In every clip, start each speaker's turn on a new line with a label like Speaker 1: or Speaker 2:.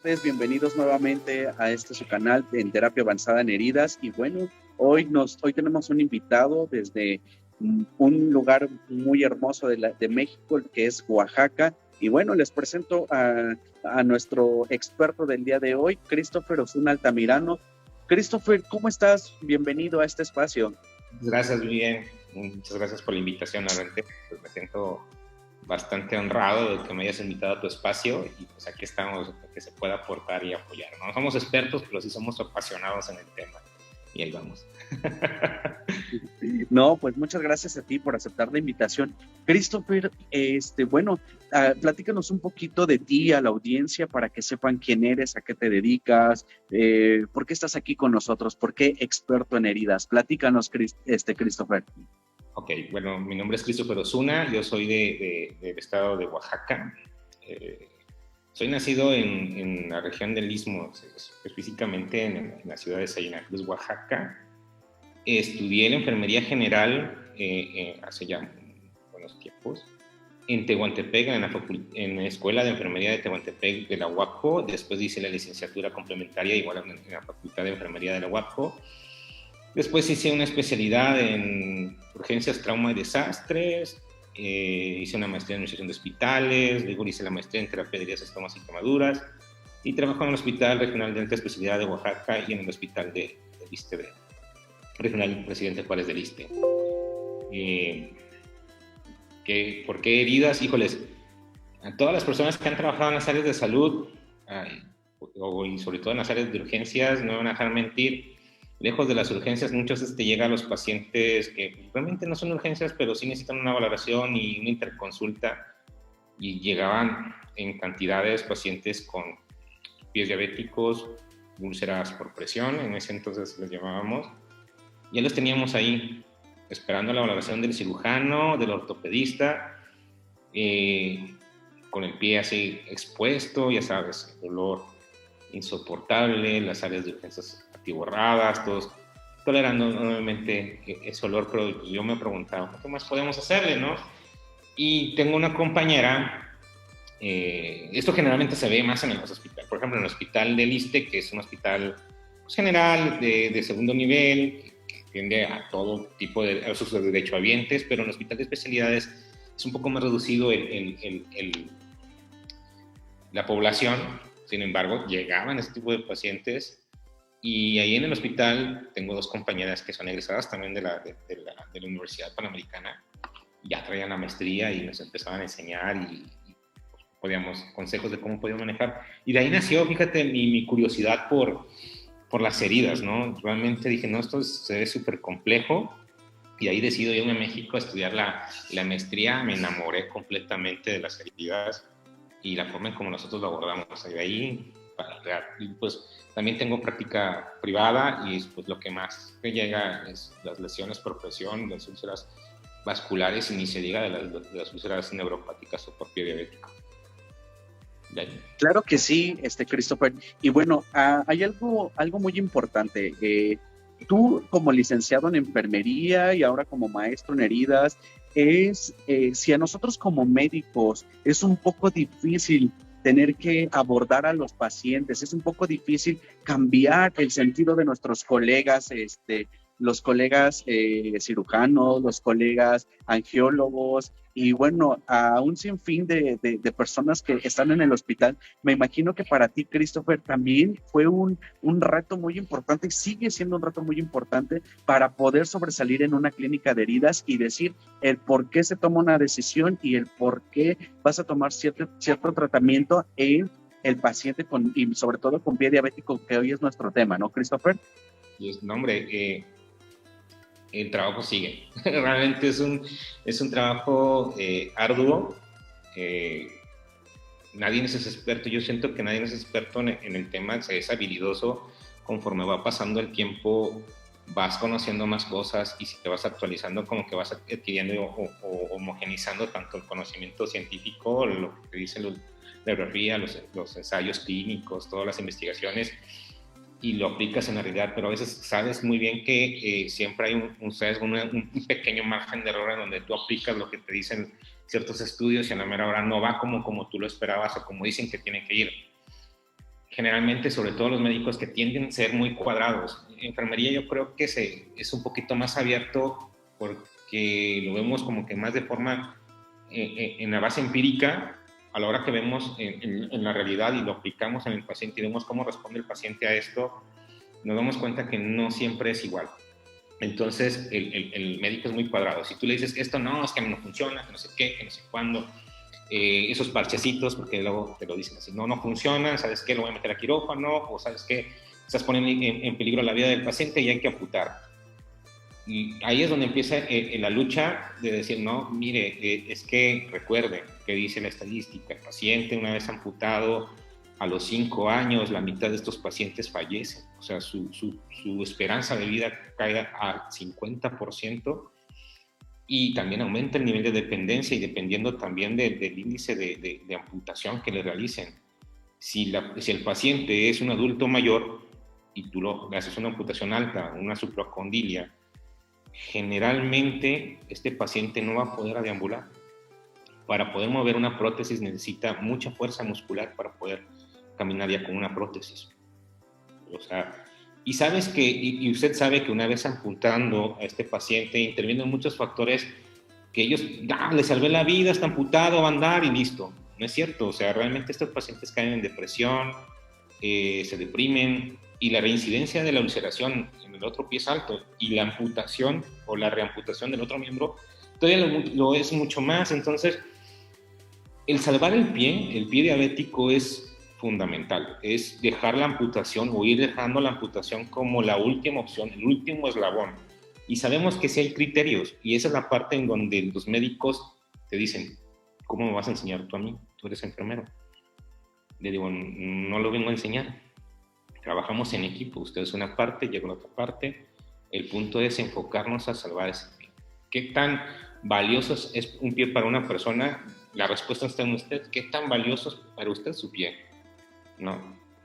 Speaker 1: Tardes, bienvenidos nuevamente a su canal en Terapia Avanzada en Heridas. Y bueno, hoy tenemos un invitado desde un lugar muy hermoso de México, que es Oaxaca. Y bueno, les presento a nuestro experto del día de hoy, Christopher Osuna Altamirano. Christopher, ¿cómo estás? Bienvenido a este espacio.
Speaker 2: Gracias, bien. Muchas gracias por la invitación. Realmente pues, me siento bastante honrado de que me hayas invitado a tu espacio y pues aquí estamos para que se pueda aportar y apoyar. No somos expertos, pero sí somos apasionados en el tema y ahí vamos.
Speaker 1: No, pues muchas gracias a ti por aceptar la invitación. Christopher, bueno, platícanos un poquito de ti a la audiencia para que sepan quién eres, a qué te dedicas, por qué estás aquí con nosotros, por qué experto en heridas. Platícanos, Christopher.
Speaker 2: Ok, bueno, mi nombre es Christopher Osuna, yo soy del estado de Oaxaca. Soy nacido en la región del Istmo, específicamente en la ciudad de Salina Cruz, Oaxaca. Estudié la enfermería general hace ya buenos tiempos en Tehuantepec, en la Escuela de Enfermería de Tehuantepec de la UAPCO. Después hice la licenciatura complementaria igual en la Facultad de Enfermería de la UAPCO. Después hice una especialidad en urgencias, trauma y desastres. Hice una maestría en administración de hospitales. Luego hice la maestría en terapia de heridas, estomas y quemaduras. Y trabajo en el Hospital Regional de Alta Especialidad de Oaxaca y en el Hospital de ISSSTE, Regional Presidente Juárez del ISSSTE. ¿Por qué heridas? Híjoles, a todas las personas que han trabajado en las áreas de salud, y sobre todo en las áreas de urgencias, no me van a dejar mentir, lejos de las urgencias, muchas veces te llegan a los pacientes que realmente no son urgencias, pero sí necesitan una valoración y una interconsulta, y llegaban en cantidades pacientes con pies diabéticos, úlceras por presión, en ese entonces les llamábamos. Ya los teníamos ahí, esperando la valoración del cirujano, del ortopedista, con el pie así expuesto, ya sabes, el dolor insoportable, las áreas de urgencias atiborradas, todos tolerando nuevamente ese olor, pero yo me preguntaba, ¿qué más podemos hacerle, no? Y tengo una compañera, esto generalmente se ve más en los hospitales, por ejemplo, en el hospital del ISSSTE, que es un hospital pues, general de segundo nivel, que atiende a todo tipo a sus derechohabientes, pero en el hospital de especialidades es un poco más reducido la población. Sin embargo, llegaban este tipo de pacientes, y ahí en el hospital tengo dos compañeras que son egresadas también de la Universidad Panamericana, ya traían la maestría y nos empezaban a enseñar y podíamos, consejos de cómo podíamos manejar. Y de ahí nació, fíjate, mi curiosidad por las heridas, ¿no? Realmente dije, no, esto se ve súper complejo, y ahí decido irme a México a estudiar la maestría. Me enamoré completamente de las heridas y la forma en cómo nosotros lo abordamos. Y de ahí, pues también tengo práctica privada, y pues lo que más me llega es las lesiones por presión, las úlceras vasculares, y ni se diga de las úlceras neuropáticas o por pie diabético.
Speaker 1: Claro que sí, Christopher. Y bueno, hay algo muy importante. Tú como licenciado en enfermería y ahora como maestro en heridas, si a nosotros como médicos es un poco difícil tener que abordar a los pacientes, es un poco difícil cambiar el sentido de nuestros colegas, los colegas cirujanos, los colegas angiólogos, y bueno, a un sinfín de personas que están en el hospital. Me imagino que para ti, Christopher, también fue un reto muy importante, y sigue siendo un reto muy importante para poder sobresalir en una clínica de heridas y decir el por qué se toma una decisión y el por qué vas a tomar cierto tratamiento en el paciente y sobre todo con pie diabético, que hoy es nuestro tema, ¿no, Christopher?
Speaker 2: Y no, hombre, el trabajo sigue. Realmente es un trabajo arduo. Nadie es experto. Yo siento que nadie es experto en el tema, es habilidoso. Conforme va pasando el tiempo, vas conociendo más cosas, y si te vas actualizando, como que vas adquiriendo o homogenizando tanto el conocimiento científico, lo que te dice la bibliografía, los ensayos clínicos, todas las investigaciones, y lo aplicas en la realidad, pero a veces sabes muy bien que siempre hay un sesgo, un pequeño margen de error en donde tú aplicas lo que te dicen ciertos estudios y a la mera hora no va como tú lo esperabas o como dicen que tiene que ir. generalmente, sobre todo los médicos que tienden a ser muy cuadrados. En enfermería yo creo que es un poquito más abierto porque lo vemos como que más de forma en la base empírica, a la hora que vemos en la realidad y lo aplicamos en el paciente y vemos cómo responde el paciente a esto, nos damos cuenta que no siempre es igual. Entonces el médico es muy cuadrado. Si tú le dices que esto no, es que no funciona, que no sé qué, que no sé cuándo, esos parchecitos, porque luego te lo dicen así, no funciona, ¿sabes qué? Lo voy a meter a quirófano, o ¿sabes qué? Estás poniendo en peligro la vida del paciente y hay que amputar. Y ahí es donde empieza la lucha de decir, no, mire, es que recuerden que dice la estadística, el paciente una vez amputado, a los 5 años, la mitad de estos pacientes fallecen, o sea, su esperanza de vida cae al 50%, y también aumenta el nivel de dependencia y dependiendo también del índice de amputación que le realicen. Si el paciente es un adulto mayor y tú le haces una amputación alta, una supracondilia, generalmente este paciente no va a poder deambular. Para poder mover una prótesis necesita mucha fuerza muscular para poder caminar ya con una prótesis. O sea, y sabes que, y usted sabe que una vez amputando a este paciente intervienen muchos factores que ellos, le salvé la vida, está amputado, va a andar y listo. No es cierto, o sea, realmente estos pacientes caen en depresión, se deprimen, y la reincidencia de la ulceración en el otro pie es alto, y la amputación o la reamputación del otro miembro todavía lo es mucho más. Entonces, el salvar el pie diabético es fundamental, es dejar la amputación o ir dejando la amputación como la última opción, el último eslabón. Y sabemos que sí hay criterios, y esa es la parte en donde los médicos te dicen, ¿cómo me vas a enseñar tú a mí? Tú eres enfermero. Le digo, no lo vengo a enseñar. Trabajamos en equipo, usted es una parte, yo en otra parte. El punto es enfocarnos a salvar ese pie. ¿Qué tan valioso es un pie para una persona? La respuesta está en usted. ¿Qué tan valioso es para usted su pie? No.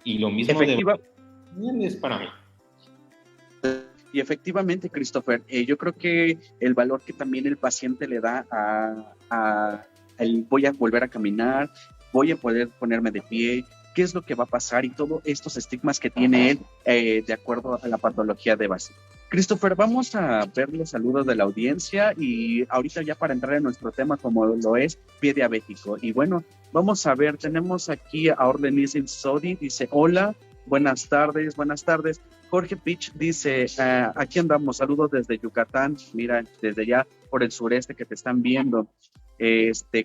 Speaker 2: Y lo mismo es para mí.
Speaker 1: Y efectivamente, Christopher, yo creo que el valor que también el paciente le da a el voy a volver a caminar, voy a poder ponerme de pie, qué es lo que va a pasar y todos estos estigmas que tiene él de acuerdo a la patología de base. Christopher, vamos a ver los saludos de la audiencia y ahorita ya para entrar en nuestro tema como lo es pie diabético. Y bueno, vamos a ver, tenemos aquí a Orlenis Sodi, dice hola, buenas tardes. Jorge Pitch dice, aquí andamos, saludos desde Yucatán, mira, desde ya por el sureste que te están viendo.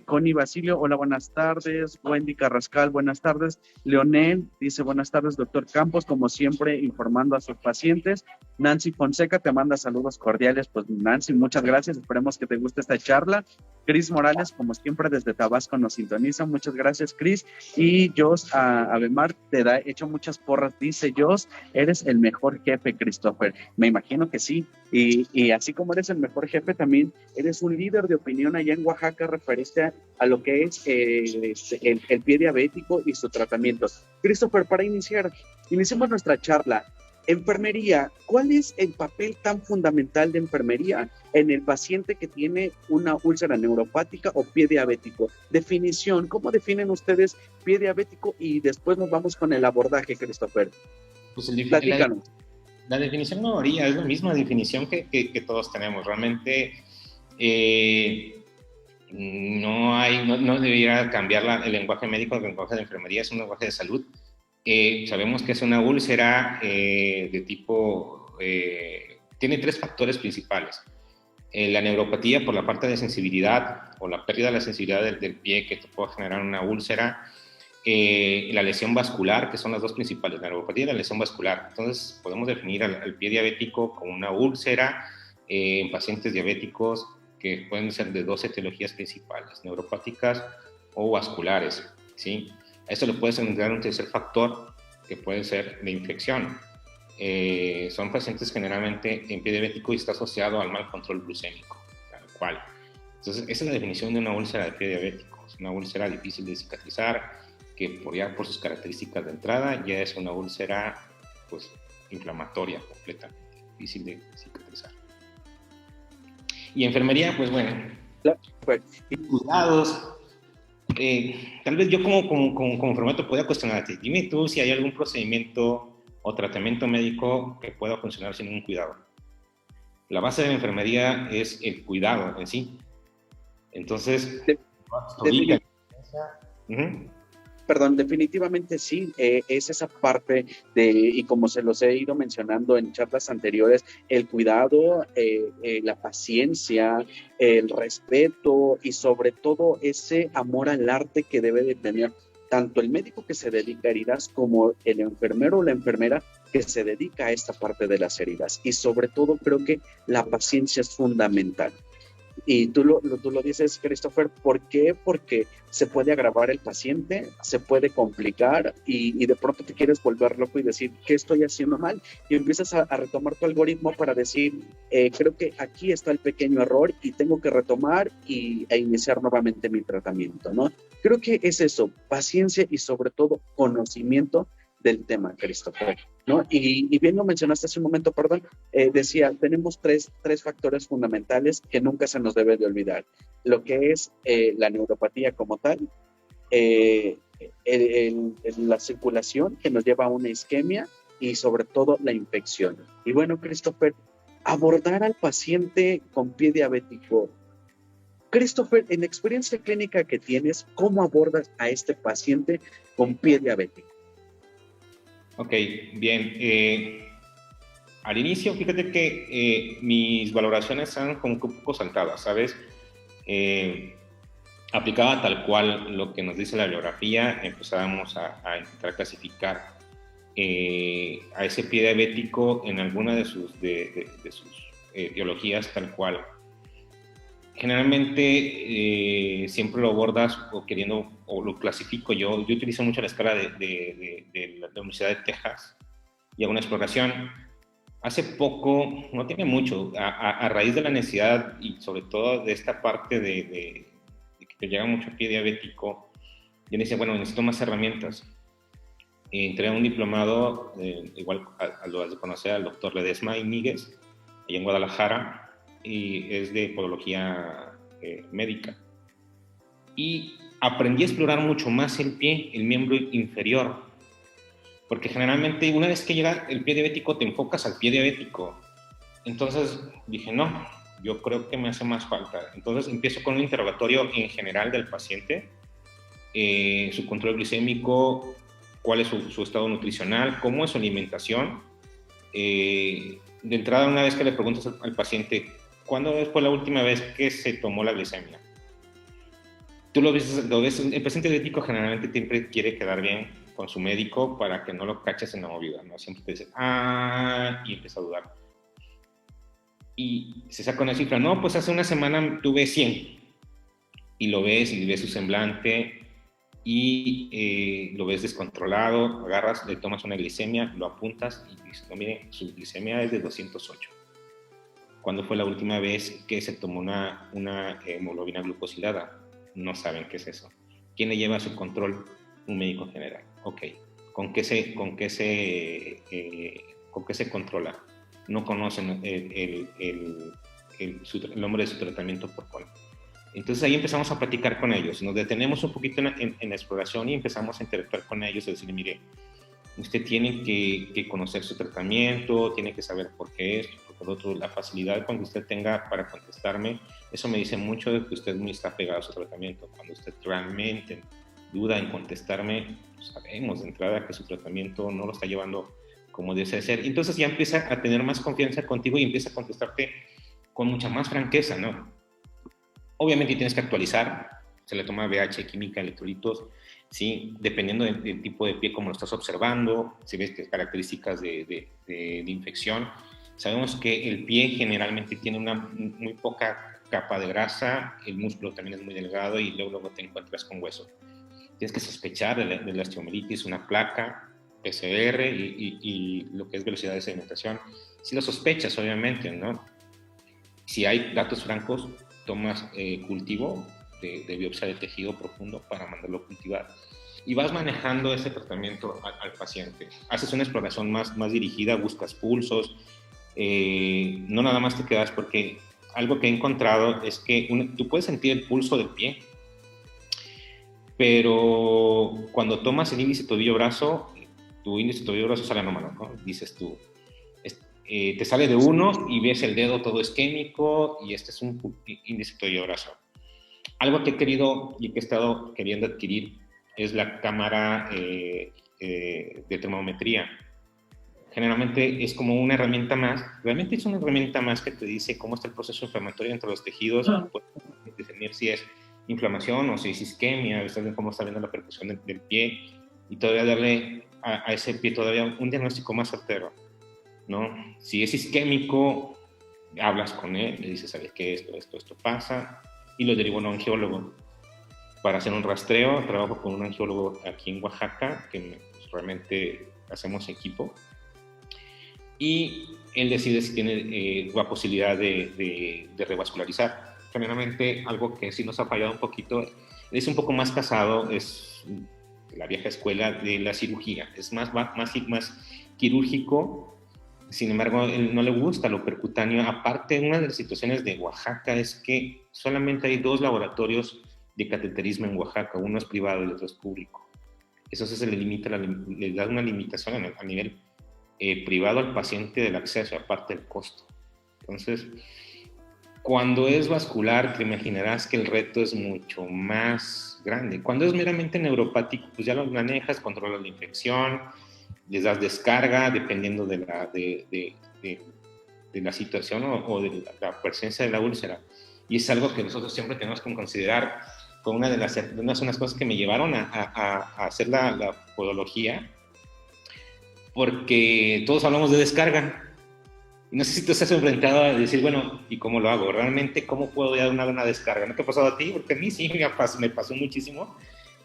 Speaker 1: Connie Basilio, hola, buenas tardes. Wendy Carrascal, buenas tardes. Leonel dice, buenas tardes, doctor Campos, como siempre, informando a sus pacientes. Nancy Fonseca te manda saludos cordiales. Pues Nancy, muchas gracias, esperemos que te guste esta charla. Cris Morales, como siempre, desde Tabasco nos sintoniza, muchas gracias, Cris. Y Jos Abemar te da hecho muchas porras, dice Jos, eres el mejor jefe, Christopher. Me imagino que sí. Y así como eres el mejor jefe, también eres un líder de opinión allá en Oaxaca referente a lo que es el pie diabético y su tratamiento. Christopher, para iniciemos nuestra charla. Enfermería, ¿cuál es el papel tan fundamental de enfermería en el paciente que tiene una úlcera neuropática o pie diabético? Definición, ¿cómo definen ustedes pie diabético? Y después nos vamos con el abordaje, Christopher.
Speaker 2: Pues la definición no varía, es la misma definición que todos tenemos. Realmente no debería cambiar el lenguaje médico, el lenguaje de enfermería es un lenguaje de salud. Sabemos que es una úlcera de tipo, tiene 3 factores principales. La neuropatía por la parte de sensibilidad o la pérdida de la sensibilidad del pie que puede generar una úlcera, la lesión vascular, que son las 2 principales, la neuropatía y la lesión vascular. Entonces podemos definir al pie diabético como una úlcera en pacientes diabéticos que pueden ser de 2 etiologías principales, neuropáticas o vasculares, ¿sí? A esto le puedes agregar un tercer factor que puede ser la infección. Son pacientes generalmente en pie diabético y está asociado al mal control glucémico, tal cual. Entonces, esa es la definición de una úlcera de pie diabético. Es una úlcera difícil de cicatrizar, que por sus características de entrada ya es una úlcera pues, inflamatoria completamente, difícil de cicatrizar. Y enfermería, pues bueno, cuidados. tal vez yo como enfermero pueda cuestionarte, dime tú si hay algún procedimiento o tratamiento médico que pueda funcionar sin un cuidado. La base de la enfermería es el cuidado en sí. Entonces,
Speaker 1: De-
Speaker 2: ahorita...
Speaker 1: Perdón, definitivamente sí, es esa parte y como se los he ido mencionando en charlas anteriores, el cuidado, la paciencia, el respeto y sobre todo ese amor al arte que debe de tener tanto el médico que se dedica a heridas como el enfermero o la enfermera que se dedica a esta parte de las heridas. Y sobre todo creo que la paciencia es fundamental. Y tú lo dices, Christopher, ¿por qué? Porque se puede agravar el paciente, se puede complicar y de pronto te quieres volver loco y decir, ¿qué estoy haciendo mal? Y empiezas a retomar tu algoritmo para decir, creo que aquí está el pequeño error y tengo que retomar e iniciar nuevamente mi tratamiento, ¿no? Creo que es eso, paciencia y sobre todo conocimiento del tema, Christopher, ¿no? Y bien lo mencionaste hace un momento, perdón, decía, tenemos tres factores fundamentales que nunca se nos debe de olvidar. Lo que es la neuropatía como tal, la circulación que nos lleva a una isquemia y sobre todo la infección. Y bueno, Christopher, abordar al paciente con pie diabético. Christopher, en la experiencia clínica que tienes, ¿cómo abordas a este paciente con pie diabético?
Speaker 2: Ok, bien. Al inicio, fíjate que mis valoraciones eran como que un poco saltadas, ¿sabes? Aplicaba tal cual lo que nos dice la bibliografía, empezábamos a intentar clasificar a ese pie diabético en alguna de sus etiologías tal cual. Generalmente siempre lo abordas o lo clasifico yo utilizo mucho la escala de la Universidad de Texas y hago una exploración. Hace poco, no tiene mucho, a raíz de la necesidad y sobre todo de esta parte de que te llega mucho pie diabético, yo decía, bueno, necesito más herramientas. Entré a un diplomado, igual lo has de conocer, al doctor Ledesma y Míguez, allá en Guadalajara, y es de podología médica. Y aprendí a explorar mucho más el pie, el miembro inferior, porque generalmente una vez que llega el pie diabético te enfocas al pie diabético. Entonces dije, no, yo creo que me hace más falta. Entonces empiezo con un interrogatorio en general del paciente, su control glicémico, cuál es su estado nutricional, cómo es su alimentación. De entrada, una vez que le preguntas al paciente, ¿cuándo fue la última vez que se tomó la glicemia? Tú lo ves, el paciente diabético generalmente siempre quiere quedar bien con su médico para que no lo caches en la movida, ¿no? Siempre te dice, y empieza a dudar. Y se saca una cifra, no, pues hace una semana tuve 100. Y lo ves, y ves su semblante, y lo ves descontrolado, agarras, le tomas una glicemia, lo apuntas, y dices, no, mire, su glicemia es de 208. ¿Cuándo fue la última vez que se tomó una hemoglobina glucosilada? No saben qué es eso. ¿Quién le lleva a su control? Un médico general. Ok. ¿Con qué se controla? No conocen el nombre de su tratamiento por col. Entonces ahí empezamos a platicar con ellos. Nos detenemos un poquito en la exploración y empezamos a interactuar con ellos y decirle, mire, usted tiene que conocer su tratamiento, tiene que saber por qué esto, por lo otro. La facilidad cuando usted tenga para contestarme, eso me dice mucho de que usted muy está pegado a su tratamiento. Cuando usted realmente duda en contestarme, pues sabemos de entrada que su tratamiento no lo está llevando como debe ser. Entonces ya empieza a tener más confianza contigo y empieza a contestarte con mucha más franqueza, ¿no? Obviamente tienes que actualizar, se le toma VH, química, electrolitos, ¿sí? Dependiendo del tipo de pie, como lo estás observando, si ves que características de infección. Sabemos que el pie generalmente tiene una muy poca capa de grasa, el músculo también es muy delgado y luego te encuentras con hueso. Tienes que sospechar de la osteomelitis, una placa, PCR y lo que es velocidad de sedimentación. Si lo sospechas, obviamente, ¿no? Si hay datos francos, tomas cultivo de biopsia de tejido profundo para mandarlo a cultivar y vas manejando ese tratamiento al paciente. Haces una exploración más dirigida, buscas pulsos, no nada más te quedas, porque algo que he encontrado es que tú puedes sentir el pulso del pie, pero cuando tomas el índice tobillo-brazo, tu índice tobillo-brazo sale anómalo, ¿no? Dices tú, te sale de 1 y ves el dedo todo isquémico y este es un índice tobillo-brazo. Algo que he querido y que he estado queriendo adquirir es la cámara de termometría. Generalmente es como una herramienta más, realmente es una herramienta más que te dice cómo está el proceso inflamatorio entre los tejidos, puedes definir si es inflamación o si es isquemia, cómo está viendo la percusión del pie, y todavía darle a ese pie todavía un diagnóstico más certero, ¿no? Si es isquémico, hablas con él, le dices, ¿sabes qué? Esto pasa, y lo derivo a un angiólogo para hacer un rastreo. Trabajo con un angiólogo aquí en Oaxaca, que pues, realmente hacemos equipo, y él decide si tiene la posibilidad de revascularizar. Generalmente algo que sí nos ha fallado un poquito, es un poco más casado, es la vieja escuela de la cirugía, es más quirúrgico. Sin embargo, él no le gusta lo percutáneo. Aparte, una de las situaciones de Oaxaca es que solamente hay 2 laboratorios de cateterismo en Oaxaca, uno es privado y el otro es público. Eso se le da una limitación a nivel privado al paciente del acceso, aparte del costo. Entonces, cuando es vascular, te imaginarás que el reto es mucho más grande. Cuando es meramente neuropático, pues ya lo manejas, controlas la infección, les das descarga dependiendo de la situación o de la presencia de la úlcera. Y es algo que nosotros siempre tenemos que considerar. Con una de las cosas que me llevaron a hacer la podología, porque todos hablamos de descarga. Y no sé si tú estás enfrentado a decir, bueno, ¿y cómo lo hago? ¿Realmente cómo puedo dar una buena descarga? ¿No te ha pasado a ti? Porque a mí sí me pasó muchísimo.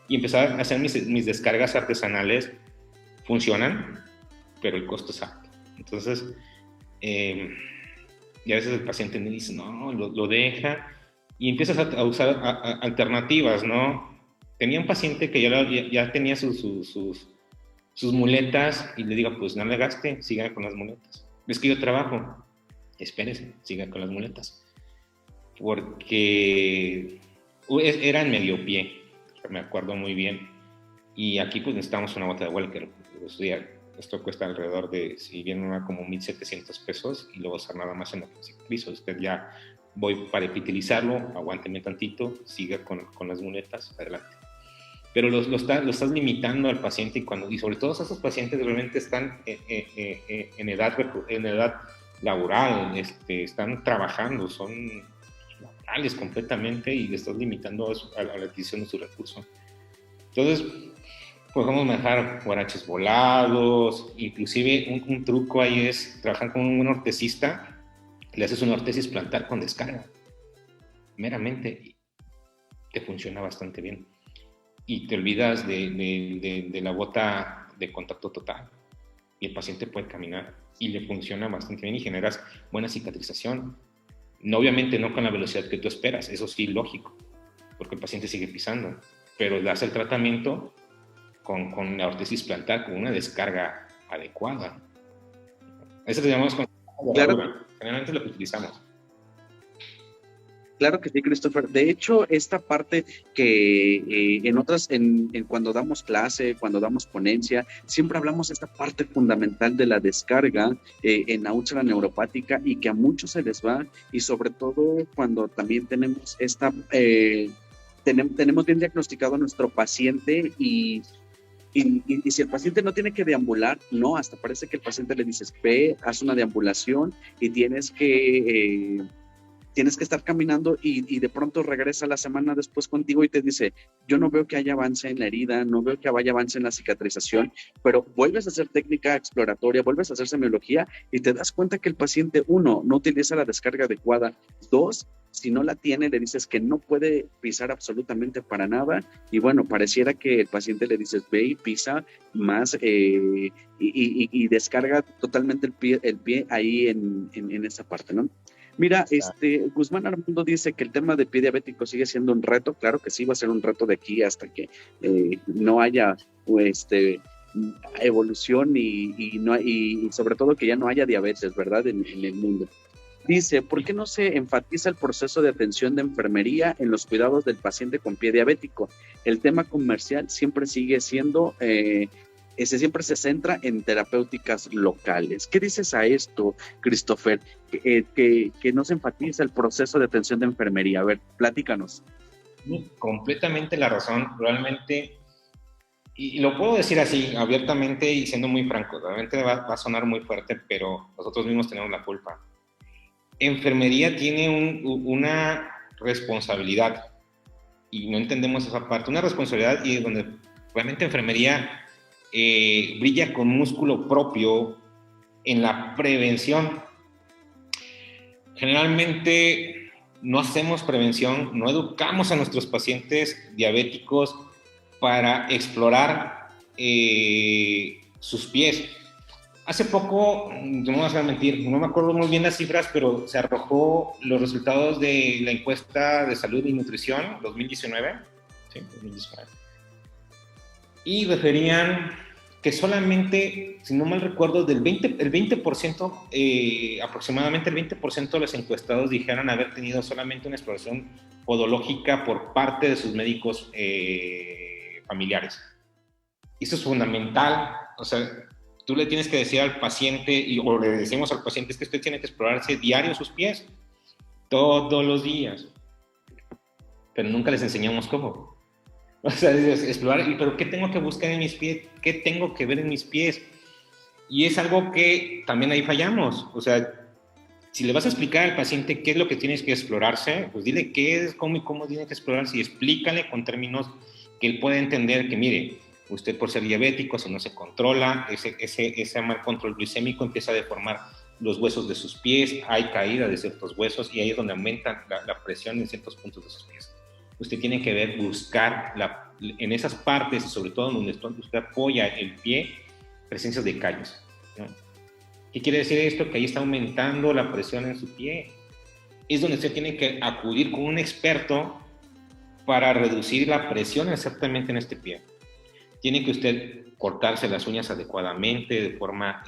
Speaker 2: Y empecé a hacer mis descargas artesanales. Funcionan, pero el costo es alto. Entonces, y a veces el paciente me dice, no, lo deja, y empiezas a usar alternativas, ¿no? Tenía un paciente que ya tenía sus muletas, y le digo, pues no le gaste, siga con las muletas. Es que yo trabajo, espérese, siga con las muletas. Porque era en medio pie, me acuerdo muy bien, y aquí pues necesitamos una bota de Welker. Esto cuesta alrededor de, si bien una como 1,700 pesos, y luego usar nada más en el piso. Usted ya voy para epitilizarlo, aguánteme tantito, siga con las muletas, adelante. Pero lo estás limitando al paciente, y sobre todo esos pacientes realmente están en edad laboral, están trabajando, son laborales completamente, y le estás limitando a la adquisición de su recurso. Entonces, podemos manejar guaraches volados, inclusive un truco ahí es trabajar con un ortesista, le haces una ortesis plantar con descarga, meramente, y te funciona bastante bien. Y te olvidas de la bota de contacto total, y el paciente puede caminar, y le funciona bastante bien, y generas buena cicatrización. No, obviamente no con la velocidad que tú esperas, eso sí, lógico, porque el paciente sigue pisando, pero le hace el tratamiento con la ortesis plantar, con una descarga adecuada. Eso le llamamos con
Speaker 1: claro,
Speaker 2: generalmente lo que utilizamos.
Speaker 1: Claro que sí, Christopher. De hecho, esta parte que cuando damos clase, cuando damos ponencia, siempre hablamos de esta parte fundamental de la descarga en la úlcera neuropática, y que a muchos se les va, y sobre todo cuando también tenemos tenemos bien diagnosticado a nuestro paciente, y si el paciente no tiene que deambular, no, hasta parece que el paciente le dices, ve, haz una deambulación, y tienes que estar caminando, y de pronto regresa la semana después contigo y te dice, yo no veo que haya avance en la herida, no veo que haya avance en la cicatrización, pero vuelves a hacer técnica exploratoria, vuelves a hacer semiología, y te das cuenta que el paciente, 1, no utiliza la descarga adecuada, 2, si no la tiene, le dices que no puede pisar absolutamente para nada, y bueno, pareciera que el paciente le dices, ve y pisa más, y descarga totalmente el pie ahí en esa parte, ¿no? Mira, Guzmán Armando dice que el tema de pie diabético sigue siendo un reto. Claro que sí, va a ser un reto de aquí hasta que no haya evolución, y sobre todo que ya no haya diabetes, ¿verdad? En el mundo. Dice, ¿por qué no se enfatiza el proceso de atención de enfermería en los cuidados del paciente con pie diabético? El tema comercial siempre sigue siendo, siempre se centra en terapéuticas locales. ¿Qué dices a esto, Christopher? Que no se enfatiza el proceso de atención de enfermería. A ver, platícanos.
Speaker 2: Completamente la razón, realmente, y lo puedo decir así, abiertamente y siendo muy franco, realmente va a sonar muy fuerte, pero nosotros mismos tenemos la culpa. Enfermería tiene una responsabilidad, y no entendemos esa parte, una responsabilidad y donde realmente enfermería brilla con músculo propio en la prevención. Generalmente no hacemos prevención, no educamos a nuestros pacientes diabéticos para explorar sus pies. Hace poco, no me vas a mentir, no me acuerdo muy bien las cifras, pero se arrojó los resultados de la encuesta de salud y nutrición 2019, sí, 2019, y referían que solamente, si no mal recuerdo, el 20%, aproximadamente el 20% de los encuestados dijeron haber tenido solamente una exploración podológica por parte de sus médicos familiares. Eso es fundamental, o sea, tú le tienes que decir al paciente, o le decimos al paciente, es que usted tiene que explorarse diario sus pies, todos los días, pero nunca les enseñamos cómo. O sea, explorar, pero ¿qué tengo que buscar en mis pies? ¿Qué tengo que ver en mis pies? Y es algo que también ahí fallamos. O sea, si le vas a explicar al paciente qué es lo que tienes que explorarse, pues dile qué es, cómo y cómo tiene que explorarse y explícale con términos que él pueda entender que, mire, usted por ser diabético, si no se controla, ese mal control glicémico empieza a deformar los huesos de sus pies, hay caída de ciertos huesos y ahí es donde aumenta la presión en ciertos puntos de sus pies. Usted tiene que buscar en esas partes, y sobre todo donde usted apoya el pie, presencias de callos, ¿no? ¿Qué quiere decir esto? Que ahí está aumentando la presión en su pie. Es donde usted tiene que acudir con un experto para reducir la presión exactamente en este pie. Tiene que usted cortarse las uñas adecuadamente, de forma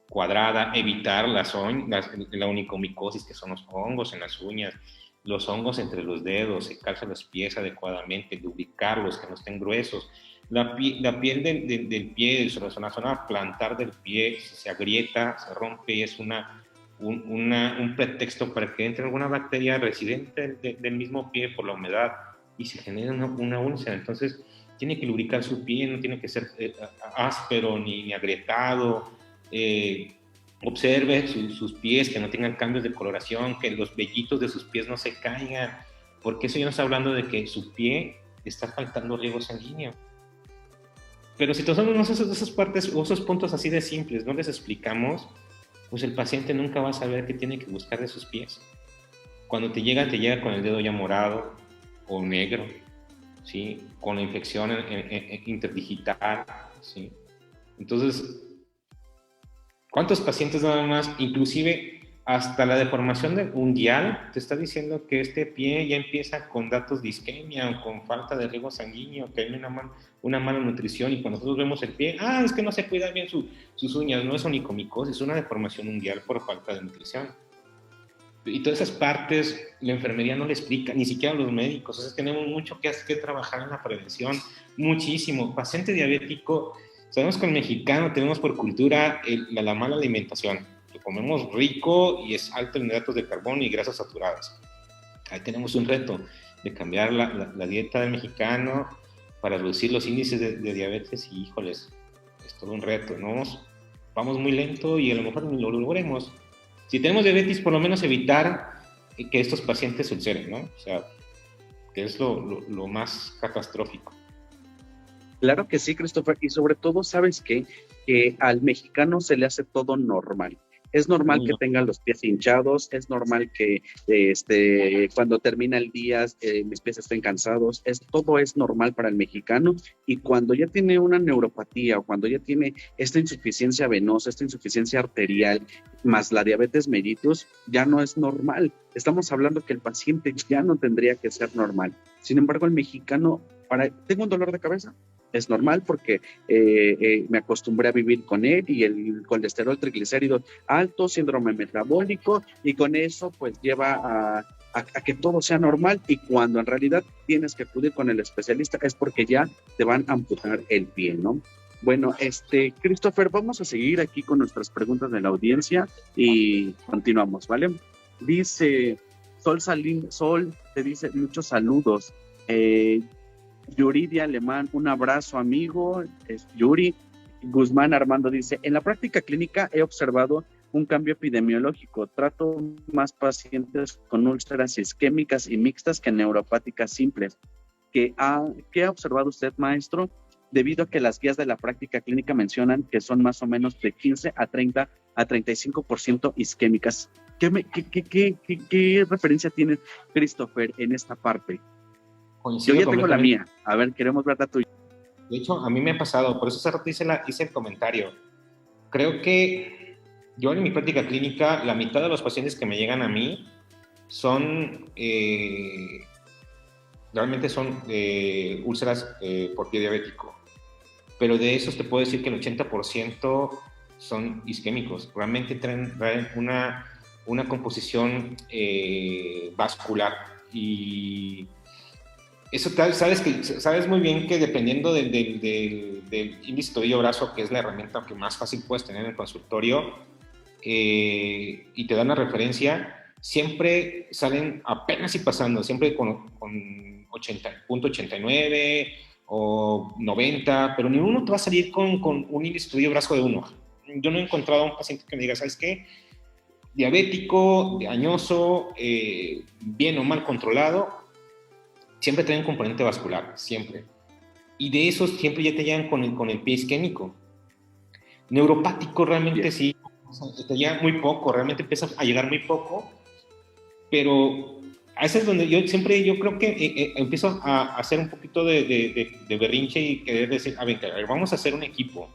Speaker 2: cuadrada, evitar la onicomicosis, que son los hongos en las uñas, los hongos entre los dedos, secarse los pies adecuadamente, lubricarlos, que no estén gruesos. La piel del pie, la zona plantar del pie, si se agrieta, se rompe, es un pretexto para que entre alguna bacteria residente del mismo pie por la humedad y se genere una úlcera. Entonces, tiene que lubricar su pie, no tiene que ser áspero ni agrietado. Observe sus pies, que no tengan cambios de coloración, que los vellitos de sus pies no se caigan, porque eso ya nos está hablando de que su pie está faltando riego sanguíneo. Pero si tomamos esas partes o esos puntos así de simples, no les explicamos, pues el paciente nunca va a saber qué tiene que buscar de sus pies. Cuando te llega con el dedo ya morado o negro, ¿sí? Con la infección interdigital, ¿sí? Entonces, ¿cuántos pacientes nada más, inclusive hasta la deformación unguial, te está diciendo que este pie ya empieza con datos de isquemia o con falta de riego sanguíneo, que hay una mala nutrición, y cuando nosotros vemos el pie, es que no se cuida bien sus uñas, no es onicomicosis, es una deformación unguial por falta de nutrición. Y todas esas partes la enfermería no le explica, ni siquiera los médicos. Entonces tenemos mucho que trabajar en la prevención, muchísimo. Paciente diabético, sabemos que el mexicano tenemos por cultura la mala alimentación. Lo comemos rico y es alto en hidratos de carbono y grasas saturadas. Ahí tenemos un reto de cambiar la dieta del mexicano para reducir los índices de diabetes y, híjoles, es todo un reto, ¿no? Vamos muy lento y a lo mejor lo logremos. Si tenemos diabetes, por lo menos evitar que estos pacientes se ulceren, ¿no? O sea, que es lo más catastrófico.
Speaker 1: Claro que sí, Christopher, y sobre todo, ¿sabes qué? Que al mexicano se le hace todo normal. Es normal que tengan los pies hinchados, es normal que cuando termina el día mis pies estén cansados, todo es normal para el mexicano, y cuando ya tiene una neuropatía o cuando ya tiene esta insuficiencia venosa, esta insuficiencia arterial, más la diabetes mellitus, ya no es normal. Estamos hablando que el paciente ya no tendría que ser normal. Sin embargo, el mexicano, ¿tengo un dolor de cabeza? es normal porque me acostumbré a vivir con él y el colesterol triglicéridos alto, síndrome metabólico, y con eso pues lleva a que todo sea normal, y cuando en realidad tienes que acudir con el especialista es porque ya te van a amputar el pie, ¿no? Bueno, Christopher, vamos a seguir aquí con nuestras preguntas de la audiencia y continuamos, ¿vale? Dice Sol te dice muchos saludos. Yuri de Alemán, un abrazo, amigo. Es Yuri. Guzmán Armando dice, en la práctica clínica he observado un cambio epidemiológico. Trato más pacientes con úlceras isquémicas y mixtas que neuropáticas simples. ¿Qué ha observado usted, maestro? Debido a que las guías de la práctica clínica mencionan que son más o menos de 15 a 30 a 35% isquémicas. ¿Qué referencia tiene Christopher en esta parte? Yo ya tengo la mía. A ver, queremos ver la tuya.
Speaker 2: De hecho, a mí me ha pasado, por eso hace rato hice el comentario. Creo que yo en mi práctica clínica, la mitad de los pacientes que me llegan a mí son, realmente son úlceras por pie diabético. Pero de esos te puedo decir que el 80% son isquémicos. Realmente traen una composición vascular. Y eso sabes muy bien que dependiendo del índice tobillo-brazo, que es la herramienta que más fácil puedes tener en el consultorio, y te dan la referencia, siempre salen apenas y pasando, siempre con 80.89 o 90, pero ninguno te va a salir con un índice tobillo-brazo de 1. Yo no he encontrado a un paciente que me diga, ¿sabes qué? Diabético, añoso, bien o mal controlado, siempre traen un componente vascular, siempre. Y de esos siempre ya te llegan con el pie isquémico. Neuropático realmente sí, te llega muy poco, realmente empieza a llegar muy poco, pero a ese es donde yo creo que empiezo a hacer un poquito de berrinche y querer decir, a ver, vamos a hacer un equipo.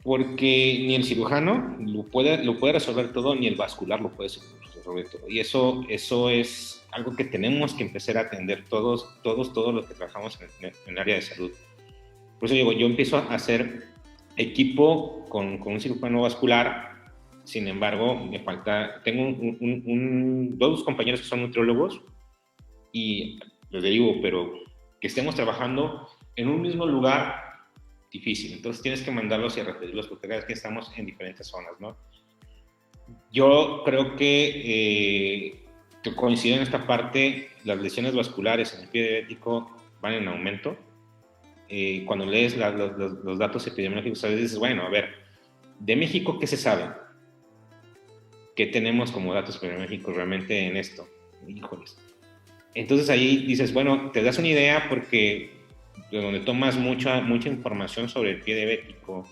Speaker 2: Porque ni el cirujano lo puede resolver todo, ni el vascular lo puede resolver todo. Y eso es algo que tenemos que empezar a atender todos los que trabajamos en el área de salud. Por eso digo, yo empiezo a hacer equipo con un cirujano vascular. Sin embargo, me falta, tengo dos compañeros que son nutriólogos, y les digo, pero que estemos trabajando en un mismo lugar, difícil. Entonces tienes que mandarlos y referirlos, porque cada vez que estamos en diferentes zonas, ¿no? Yo creo que coincido en esta parte. Las lesiones vasculares en el pie diabético van en aumento. Cuando lees los datos epidemiológicos, a veces dices, bueno, a ver, de México, ¿qué se sabe? ¿Qué tenemos como datos epidemiológicos realmente en esto? Híjoles. Entonces ahí dices, bueno, te das una idea, porque de donde tomas mucha información sobre el pie diabético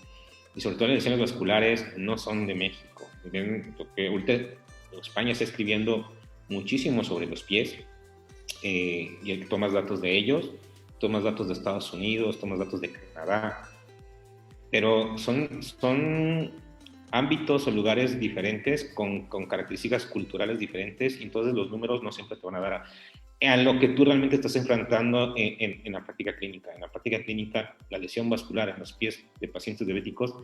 Speaker 2: y sobre todo las lesiones vasculares no son de México. Porque ahorita España está escribiendo muchísimo sobre los pies, y tomas datos de ellos, tomas datos de Estados Unidos, tomas datos de Canadá, pero son ámbitos o lugares diferentes con características culturales diferentes, y entonces los números no siempre te van a dar a lo que tú realmente estás enfrentando en la práctica clínica. En la práctica clínica, la lesión vascular en los pies de pacientes diabéticos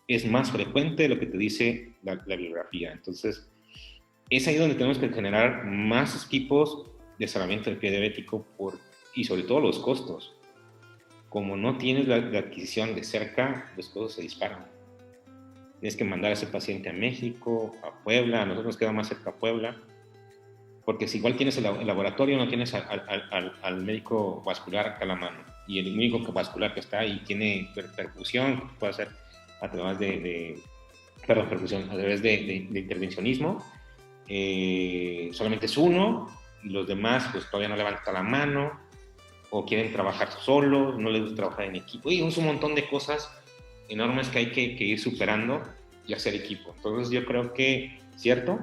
Speaker 2: es más frecuente de lo que te dice la bibliografía. Entonces, es ahí donde tenemos que generar más equipos de salvamiento del pie diabético, y sobre todo los costos. Como no tienes la adquisición de cerca, los costos se disparan. Tienes que mandar a ese paciente a México, a Puebla. A nosotros nos queda más cerca a Puebla, porque si igual tienes el laboratorio, no tienes al médico vascular acá a la mano, y el médico vascular que está ahí tiene perfusión, que puede hacer a través perfusión, a través de intervencionismo. Solamente es uno, y los demás pues todavía no levantan la mano, o quieren trabajar solos, no les gusta trabajar en equipo, y es un montón de cosas enormes que hay que ir superando y hacer equipo. Entonces yo creo que, cierto,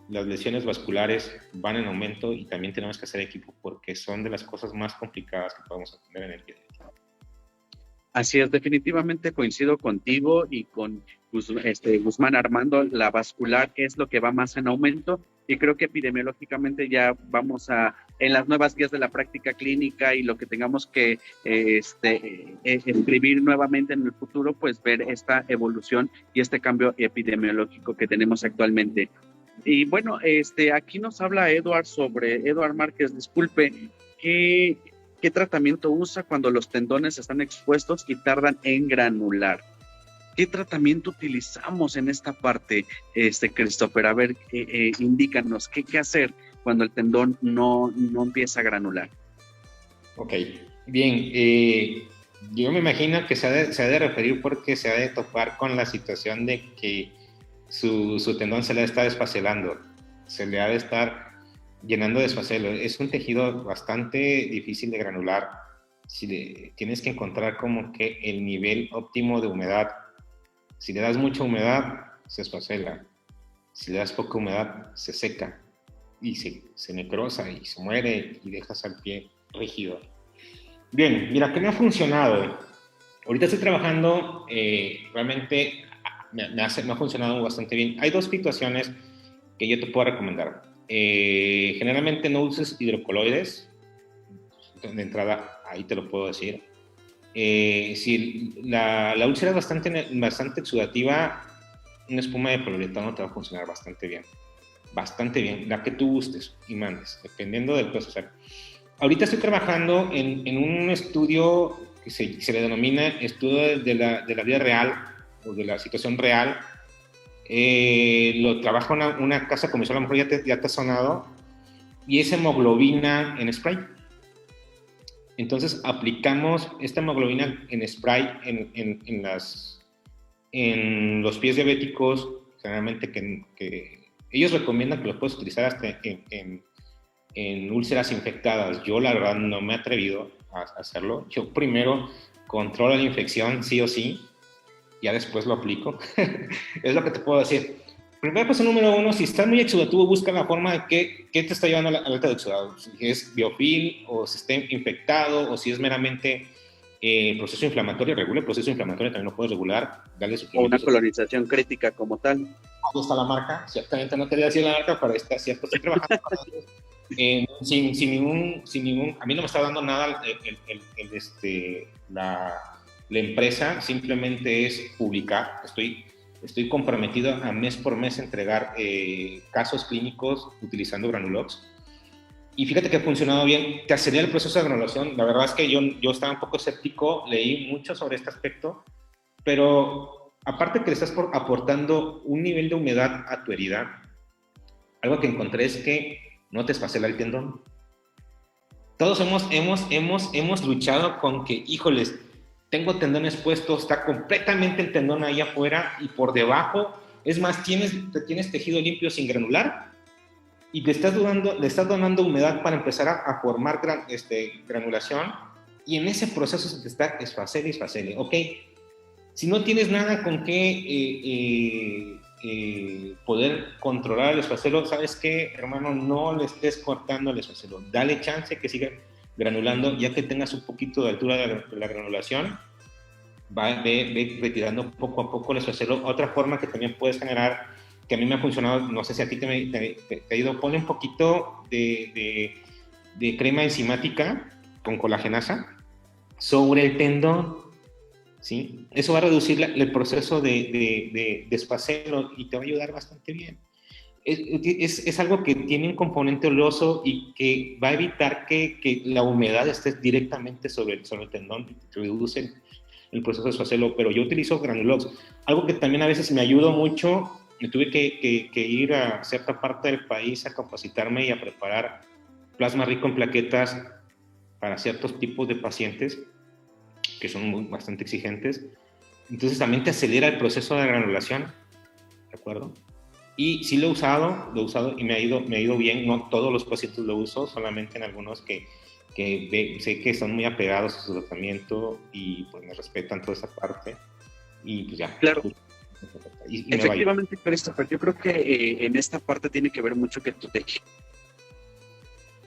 Speaker 2: las lesiones vasculares van en aumento, y también tenemos que hacer equipo, porque son de las cosas más complicadas que podemos atender en el pie diabético.
Speaker 1: Así es, definitivamente coincido contigo y con Guzmán Armando. La vascular es lo que va más en aumento, y creo que epidemiológicamente ya vamos en las nuevas guías de la práctica clínica y lo que tengamos que escribir nuevamente en el futuro, pues ver esta evolución y este cambio epidemiológico que tenemos actualmente. Y bueno, aquí nos habla Eduard Márquez, disculpe, ¿qué tratamiento usa cuando los tendones están expuestos y tardan en granular? ¿Qué tratamiento utilizamos en esta parte, Christopher? A ver, indícanos, ¿qué hacer cuando el tendón no empieza a granular?
Speaker 2: Ok, bien. Yo me imagino que se ha de referir porque se ha de topar con la situación de que su tendón se le está desfacelando, se le ha de estar llenando de desfacelo. Es un tejido bastante difícil de granular. Tienes que encontrar como que el nivel óptimo de humedad. Si le das mucha humedad, se desfacela. Si le das poca humedad, se seca y se necrosa y se muere y dejas al pie rígido. Bien, mira, ¿qué me ha funcionado? Ahorita estoy trabajando, realmente me ha funcionado bastante bien. Hay dos situaciones que yo te puedo recomendar. Generalmente no uses hidrocoloides. De entrada, ahí te lo puedo decir. Si la úlcera es bastante exudativa, una espuma de poliuretano te va a funcionar bastante bien. Bastante bien, la que tú gustes y mandes, dependiendo del proceso. Ahorita estoy trabajando en un estudio que se le denomina estudio de la vida real o de la situación real. Lo trabaja una casa comercial, a lo mejor ya te ha sonado, y es hemoglobina en spray. Entonces aplicamos esta hemoglobina en spray en los pies diabéticos, generalmente que ellos recomiendan que los puedes utilizar hasta en úlceras infectadas. Yo la verdad no me he atrevido a hacerlo. Yo primero controlo la infección sí o sí, ya después lo aplico. Es lo que te puedo decir. Primero paso número uno, si estás muy exudativo, busca la forma de qué te está llevando al alta de exudado. Si es biofil, o si está infectado, o si es meramente proceso inflamatorio. Regula el proceso inflamatorio, también lo puedes regular. Dale
Speaker 1: O una colonización crítica como tal.
Speaker 2: Ahí está la marca. Ciertamente no quería decir la marca, para esta cierto. Estoy trabajando con ellos. Sin ningún, a mí no me está dando nada la empresa, simplemente es publicar. Estoy comprometido a mes por mes entregar casos clínicos utilizando Granulox. Y fíjate que ha funcionado bien, te acelera el proceso de granulación. La verdad es que yo estaba un poco escéptico, leí mucho sobre este aspecto, pero aparte que le estás aportando un nivel de humedad a tu herida, algo que encontré es que no te esfacela el tendón. Todos hemos luchado con que, híjoles, tengo tendón expuesto, está completamente el tendón ahí afuera y por debajo, es más, tienes tejido limpio sin granular y le estás donando humedad para empezar a formar granulación, y en ese proceso se te está esfacele. Ok, si no tienes nada con qué poder controlar el esfacelo, ¿sabes qué, hermano? No le estés cortando el esfacelo, dale chance que siga granulando, ya que tengas un poquito de altura de la granulación, ve retirando poco a poco el esfacelo. Otra forma que también puedes generar, que a mí me ha funcionado, no sé si a ti te ha ido, ponle un poquito de crema enzimática con colagenasa sobre el tendón, ¿sí? Eso va a reducir el proceso de esfacelo y te va a ayudar bastante bien. Es algo que tiene un componente oleoso y que va a evitar que la humedad esté directamente sobre el tendón, reduce el proceso de esfacelo. Pero yo utilizo Granulox. Algo que también a veces me ayudó mucho, me tuve que ir a cierta parte del país a capacitarme y a preparar plasma rico en plaquetas para ciertos tipos de pacientes que son bastante exigentes. Entonces también te acelera el proceso de granulación, ¿de acuerdo? Y sí lo he usado y me ha ido bien. No todos los pacientes lo uso, solamente en algunos que sé que son muy apegados a su tratamiento y pues me respetan toda esa parte. Y pues ya.
Speaker 1: Claro. Y efectivamente, Christopher, yo creo que en esta parte tiene que ver mucho que tu tejido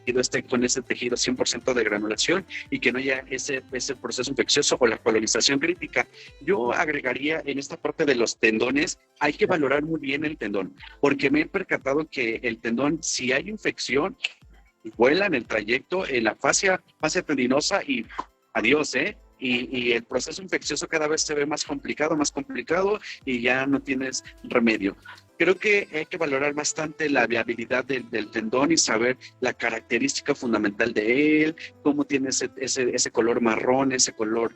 Speaker 1: esté con ese tejido 100% de granulación y que no haya ese proceso infeccioso o la colonización crítica. Yo agregaría en esta parte de los tendones, hay que valorar muy bien el tendón, porque me he percatado que el tendón, si hay infección, vuela en el trayecto, en la fascia tendinosa y adiós, ¿eh? Y el proceso infeccioso cada vez se ve más complicado y ya no tienes remedio. Creo que hay que valorar bastante la viabilidad del tendón y saber la característica fundamental de él, cómo tiene ese color marrón, ese color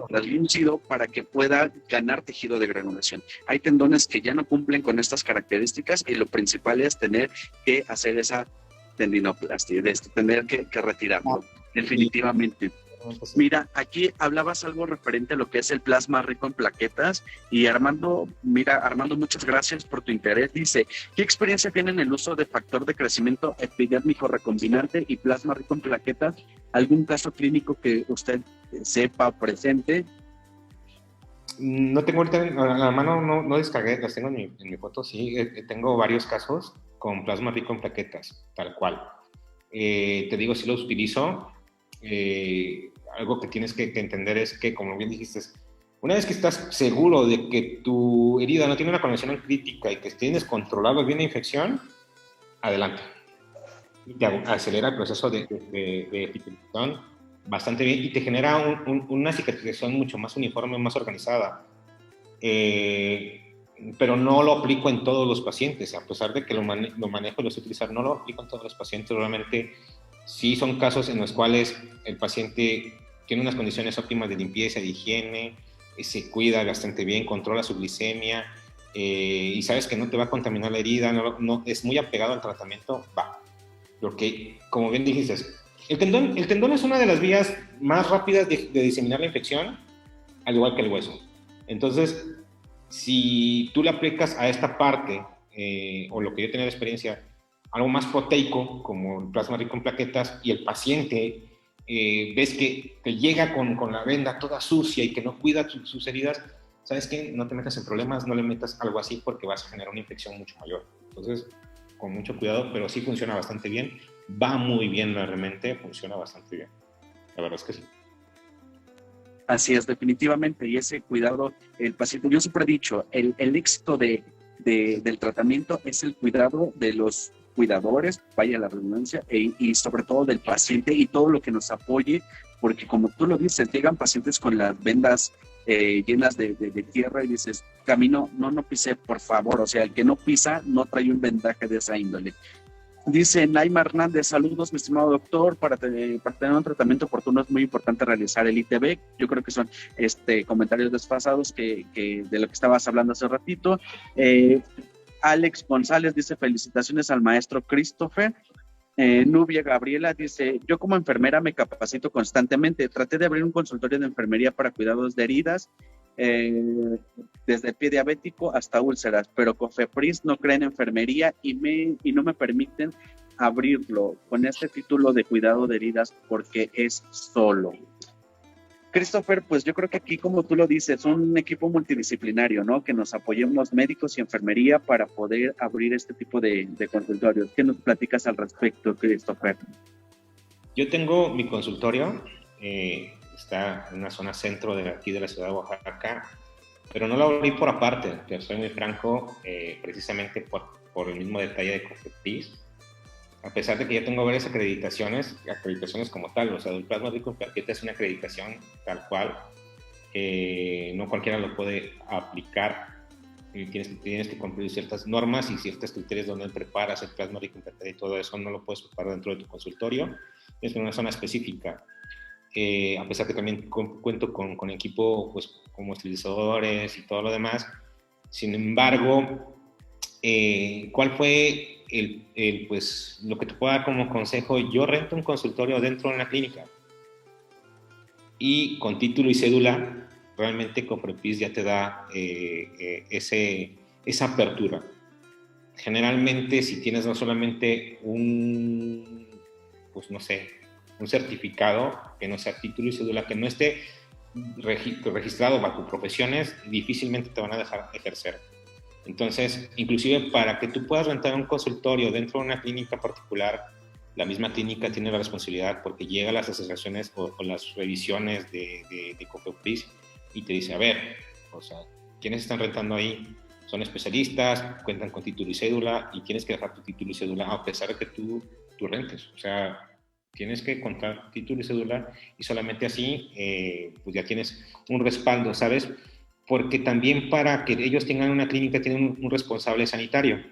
Speaker 1: translúcido, para que pueda ganar tejido de granulación. Hay tendones que ya no cumplen con estas características y lo principal es tener que hacer esa tendinoplastia, tener que retirarlo, definitivamente. Mira, aquí hablabas algo referente a lo que es el plasma rico en plaquetas y Armando, muchas gracias por tu interés. Dice, ¿qué experiencia tiene en el uso de factor de crecimiento epidérmico recombinante y plasma rico en plaquetas? ¿Algún caso clínico que usted sepa presente?
Speaker 2: No tengo ahorita a la mano, no descargué, las tengo en mi foto, sí, tengo varios casos con plasma rico en plaquetas, tal cual. Te digo, si los utilizo. Algo que tienes que entender es que, como bien dijiste, una vez que estás seguro de que tu herida no tiene una condición crítica y que tienes controlado bien la infección, adelante. Te acelera el proceso de cicatrización bastante bien y te genera una cicatrización mucho más uniforme, más organizada. Pero no lo aplico en todos los pacientes, a pesar de que lo manejo y lo sé utilizar, no lo aplico en todos los pacientes. Realmente sí son casos en los cuales el paciente tiene unas condiciones óptimas de limpieza, de higiene, se cuida bastante bien, controla su glicemia y sabes que no te va a contaminar la herida, no es muy apegado al tratamiento, va. Porque, como bien dijiste, el tendón es una de las vías más rápidas de diseminar la infección, al igual que el hueso. Entonces, si tú le aplicas a esta parte, o lo que yo tenía de experiencia, algo más proteico, como el plasma rico en plaquetas, y el paciente ves que te llega con la venda toda sucia y que no cuida sus heridas, ¿sabes qué? No te metas en problemas, no le metas algo así porque vas a generar una infección mucho mayor. Entonces, con mucho cuidado, pero sí funciona bastante bien, va muy bien realmente, funciona bastante bien. La verdad es que sí.
Speaker 1: Así es, definitivamente, y ese cuidado, el paciente, yo siempre he dicho, el éxito del tratamiento es el cuidado de los cuidadores, vaya la redundancia, y sobre todo del paciente y todo lo que nos apoye, porque como tú lo dices, llegan pacientes con las vendas llenas de tierra y dices, camino, no pise, por favor, o sea, el que no pisa no trae un vendaje de esa índole. Dice Naima Hernández, saludos, mi estimado doctor, para tener un tratamiento oportuno es muy importante realizar el ITB. Yo creo que son comentarios desfasados de lo que estabas hablando hace ratito. Alex González dice, felicitaciones al maestro Christopher. Nubia Gabriela dice, yo como enfermera me capacito constantemente. Traté de abrir un consultorio de enfermería para cuidados de heridas, desde pie diabético hasta úlceras, pero Cofepris no cree en enfermería y no me permiten abrirlo con este título de cuidado de heridas porque es solo. Christopher, pues yo creo que aquí, como tú lo dices, un equipo multidisciplinario, ¿no? Que nos apoyemos médicos y enfermería para poder abrir este tipo de consultorios. ¿Qué nos platicas al respecto, Christopher?
Speaker 2: Yo tengo mi consultorio, está en una zona centro de aquí de la ciudad de Oaxaca, pero no lo abrí por aparte, que soy muy franco, precisamente por el mismo detalle de Cofepris. A pesar de que ya tengo varias acreditaciones como tal, o sea, el plasma rico en plaquetas es una acreditación tal cual, no cualquiera lo puede aplicar, tienes que cumplir ciertas normas y ciertos criterios donde preparas el plasma rico en plaquetas y todo eso, no lo puedes preparar dentro de tu consultorio, es una zona específica. A pesar que también cuento con equipo pues, como estilizadores y todo lo demás, sin embargo, ¿cuál fue pues, lo que te puedo dar como consejo? Yo rento un consultorio dentro de una clínica y con título y cédula realmente Cofepris ya te da esa apertura. Generalmente si tienes no solamente un certificado que no sea título y cédula, que no esté registrado bajo profesiones, difícilmente te van a dejar ejercer. Entonces, inclusive para que tú puedas rentar un consultorio dentro de una clínica particular, la misma clínica tiene la responsabilidad porque llega a las asociaciones o las revisiones de COFEPRIS y te dice, a ver, o sea, ¿quiénes están rentando ahí? Son especialistas, cuentan con título y cédula y tienes que dejar tu título y cédula a pesar de que tú rentes. O sea, tienes que contar título y cédula y solamente así pues ya tienes un respaldo, ¿sabes? Porque también para que ellos tengan una clínica tienen un responsable sanitario.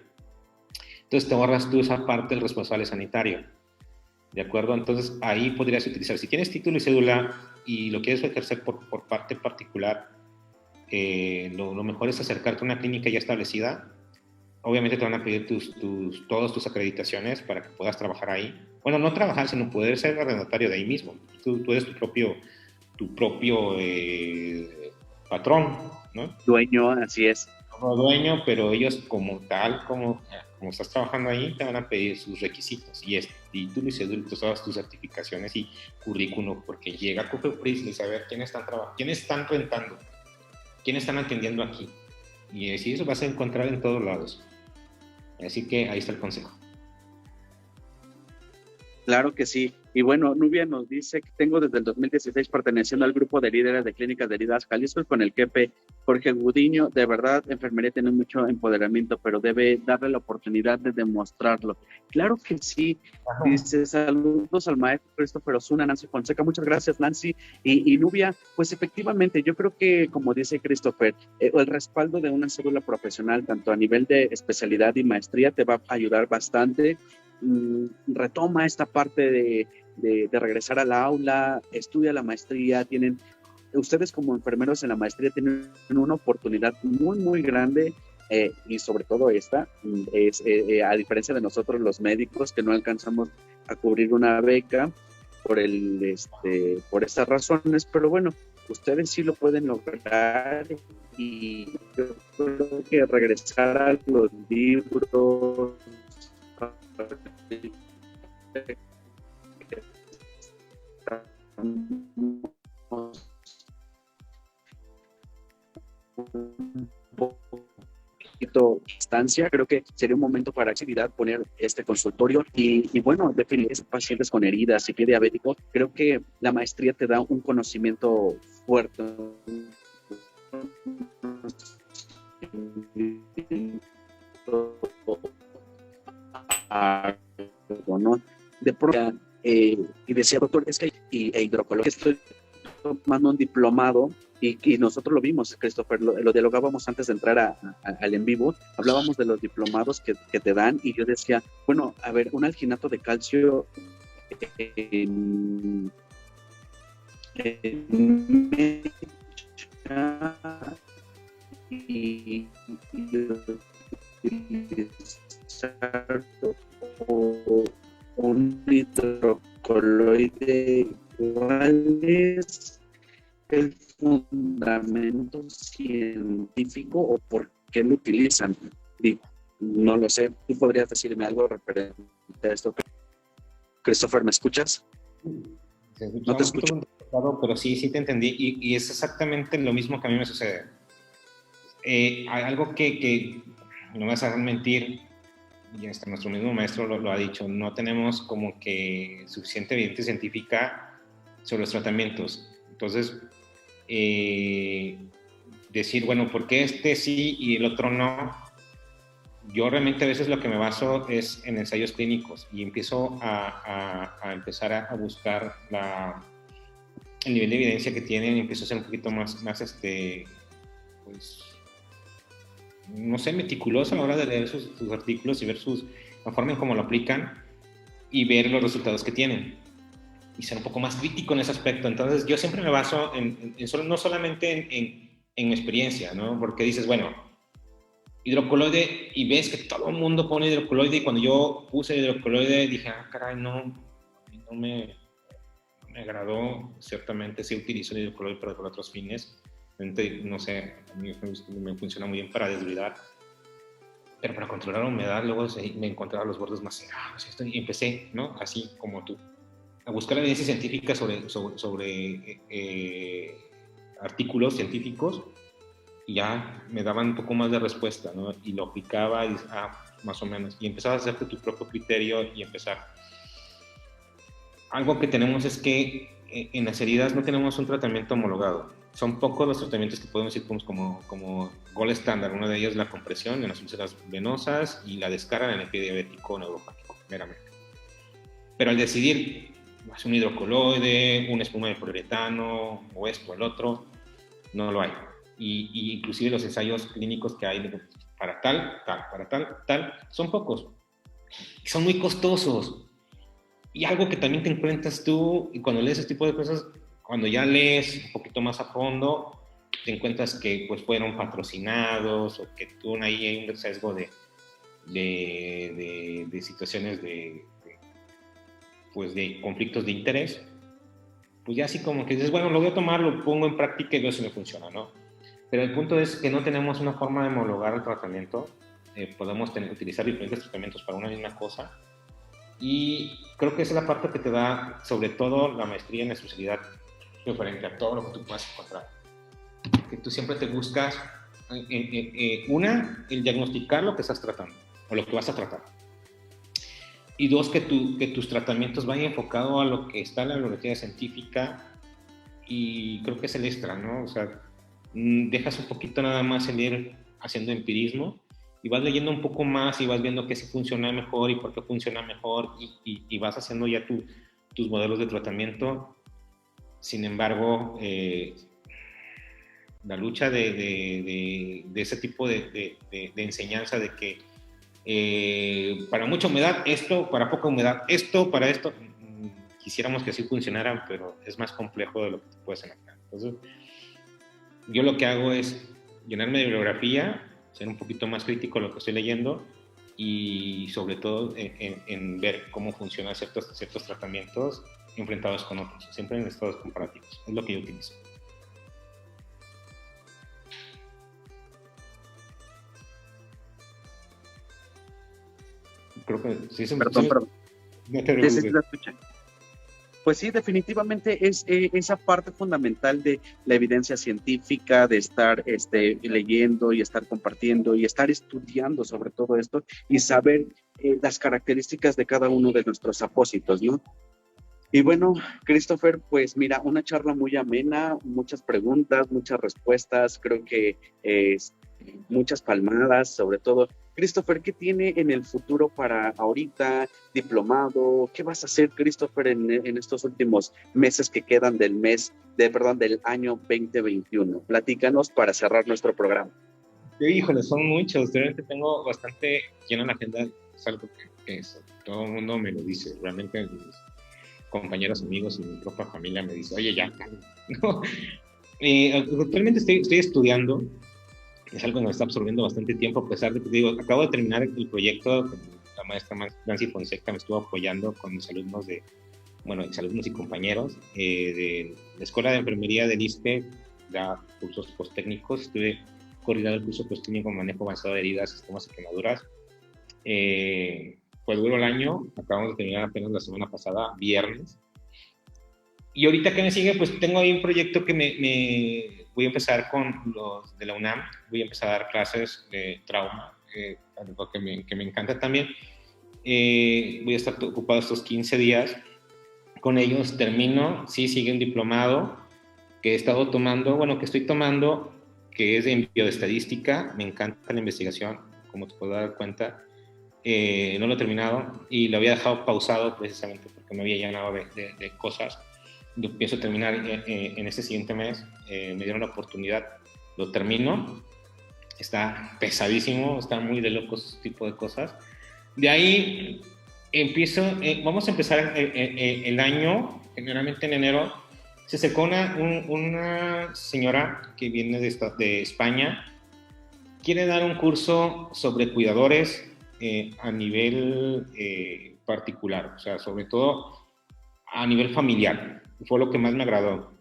Speaker 2: Entonces te ahorras tú esa parte del responsable sanitario. ¿De acuerdo? Entonces ahí podrías utilizar, si tienes título y cédula y lo quieres ejercer por parte particular, lo mejor es acercarte a una clínica ya establecida. Obviamente te van a pedir todas tus acreditaciones para que puedas trabajar ahí. Bueno, no trabajar, sino poder ser arrendatario de ahí mismo. Tú eres tu propio patrón, ¿no?
Speaker 1: Dueño, así es.
Speaker 2: Como dueño, pero ellos como tal, como estás trabajando ahí, te van a pedir sus requisitos, y es título y cédula, todas tus certificaciones y currículum, porque llega COFEPRIS y saber quiénes están rentando, quiénes están atendiendo aquí, y así eso vas a encontrar en todos lados. Así que ahí está el consejo.
Speaker 1: Claro que sí. Y bueno, Nubia nos dice que tengo desde el 2016 perteneciendo al grupo de líderes de clínicas de heridas Jalisco con el jefe Jorge Gudiño. De verdad, enfermería tiene mucho empoderamiento, pero debe darle la oportunidad de demostrarlo. Claro que sí. Ajá. Dice, saludos al maestro Christopher Osuna, Nancy Fonseca. Muchas gracias, Nancy. Y Nubia, pues efectivamente, yo creo que, como dice Christopher, el respaldo de una cédula profesional, tanto a nivel de especialidad y maestría, te va a ayudar bastante. Retoma esta parte de regresar al aula, estudia la maestría, ustedes como enfermeros en la maestría tienen una oportunidad muy, muy grande y sobre todo esta, es a diferencia de nosotros los médicos que no alcanzamos a cubrir una beca por estas razones, pero bueno, ustedes sí lo pueden lograr y yo creo que regresar a los libros, un poquito distancia, creo que sería un momento para actividad poner este consultorio y bueno, definir pacientes con heridas y pie diabético. Creo que la maestría te da un conocimiento fuerte, ¿no? De pronto, y decía, doctor, es que hidrocología, estoy tomando un diplomado y nosotros lo vimos, Christopher, lo dialogábamos antes de entrar al en vivo, hablábamos de los diplomados que te dan y yo decía, bueno, a ver, un alginato de calcio y un hidrocoloide, ¿cuál es el fundamento científico o por qué lo utilizan? Y no lo sé. ¿Tú podrías decirme algo referente a esto? Christopher, ¿me escuchas?
Speaker 2: No te escucho. Pero sí te entendí. Y es exactamente lo mismo que a mí me sucede. Hay algo que no me vas a mentir, y hasta nuestro mismo maestro lo ha dicho, no tenemos como que suficiente evidencia científica sobre los tratamientos. Entonces, decir, bueno, ¿por qué este sí y el otro no? Yo realmente a veces lo que me baso es en ensayos clínicos y empiezo a empezar a buscar el nivel de evidencia que tienen y empiezo a ser un poquito más pues, no sé, meticuloso a la hora de leer sus artículos y ver la forma en cómo lo aplican y ver los resultados que tienen y ser un poco más crítico en ese aspecto. Entonces yo siempre me baso no solamente en experiencia, ¿no? Porque dices, bueno, hidrocoloide, y ves que todo el mundo pone hidrocoloide, y cuando yo puse hidrocoloide dije, caray, no me agradó. Ciertamente sí utilizo el hidrocoloide pero por otros fines. No sé, a mí me funciona muy bien para desbridar, pero para controlar la humedad luego me encontraba los bordes más cerrados y empecé, ¿no? Así como tú, a buscar evidencia científica sobre artículos científicos, y ya me daban un poco más de respuesta, ¿no? Y lo aplicaba y más o menos, y empezabas a hacerte tu propio criterio y empezar. algo que tenemos es que en las heridas no tenemos un tratamiento homologado. Son pocos los tratamientos que podemos decir como gol estándar. Uno de ellos es la compresión en las úlceras venosas y la descarga en el pie diabético o neuropático, meramente. Pero al decidir un hidrocoloide, una espuma de poliuretano, o esto o el otro, no lo hay. Y inclusive los ensayos clínicos que hay para tal, son pocos. Son muy costosos. Y algo que también te encuentras tú, y cuando lees ese tipo de cosas, cuando ya lees un poquito más a fondo, te encuentras que pues fueron patrocinados o que tú ahí hay un sesgo de situaciones pues de conflictos de interés. Pues ya así como que dices, bueno, lo voy a tomar, lo pongo en práctica y veo si me funciona, ¿no? Pero el punto es que no tenemos una forma de homologar el tratamiento. Podemos utilizar diferentes tratamientos para una misma cosa. Y creo que esa es la parte que te da, sobre todo, la maestría en la especialidad referente a todo lo que tú puedas encontrar. Que tú siempre te buscas, el diagnosticar lo que estás tratando o lo que vas a tratar. Y dos, que tus tratamientos vayan enfocados a lo que está en la bibliografía científica, y creo que es el extra, ¿no? O sea, dejas un poquito nada más el ir haciendo empirismo y vas leyendo un poco más y vas viendo qué sí funciona mejor y por qué funciona mejor y vas haciendo ya tus modelos de tratamiento. Sin embargo, la lucha de ese tipo de enseñanza de que para mucha humedad esto, para poca humedad esto, para esto, quisiéramos que así funcionaran, pero es más complejo de lo que te puedes imaginar. Entonces, yo lo que hago es llenarme de bibliografía, ser un poquito más crítico de lo que estoy leyendo y sobre todo en ver cómo funcionan ciertos tratamientos enfrentados con otros, siempre en estados comparativos. Es lo que yo utilizo. Creo que sí se me...
Speaker 1: Perdón.
Speaker 2: No te preocupes.
Speaker 1: Sí, lo escuché. Pues sí, definitivamente es esa parte fundamental de la evidencia científica, de estar leyendo y estar compartiendo y estar estudiando sobre todo esto y saber las características de cada uno de nuestros apósitos, ¿no? Y bueno, Christopher, pues mira, una charla muy amena, muchas preguntas, muchas respuestas, creo que muchas palmadas, sobre todo. Christopher, ¿qué tiene en el futuro para ahorita? ¿Diplomado? ¿Qué vas a hacer, Christopher, en estos últimos meses que quedan del año 2021? Platícanos para cerrar nuestro programa.
Speaker 2: Híjole, son muchos. Realmente tengo bastante llena la agenda. Es algo que todo el mundo me lo dice. Realmente mis compañeros, amigos y mi propia familia me dice, oye, ya. ¿No? Actualmente estoy estudiando. Es algo que me está absorbiendo bastante tiempo, a pesar de que digo, acabo de terminar el proyecto, la maestra Nancy Fonseca me estuvo apoyando con mis alumnos exalumnos y compañeros de la Escuela de Enfermería del ISSSTE, da cursos posttécnicos, estuve coordinando el curso posttécnico en manejo avanzado de heridas, sistemas y quemaduras. Pues duró el año, acabamos de terminar apenas la semana pasada, viernes. Y ahorita que me sigue, pues tengo ahí un proyecto que voy a empezar con los de la UNAM, voy a empezar a dar clases de trauma, algo que me encanta también. Voy a estar ocupado estos 15 días con ellos, termino, sí, sigue un diplomado que estoy tomando, que es de bioestadística, me encanta la investigación, como te puedo dar cuenta. No lo he terminado y lo había dejado pausado precisamente porque me había llenado de cosas. Yo pienso terminar en este siguiente mes, me dieron la oportunidad, lo termino, está pesadísimo, está muy de locos ese tipo de cosas. De ahí vamos a empezar el año, generalmente en enero, se acercó una señora que viene de España, quiere dar un curso sobre cuidadores a nivel particular, o sea, sobre todo a nivel familiar. Fue lo que más me agradó,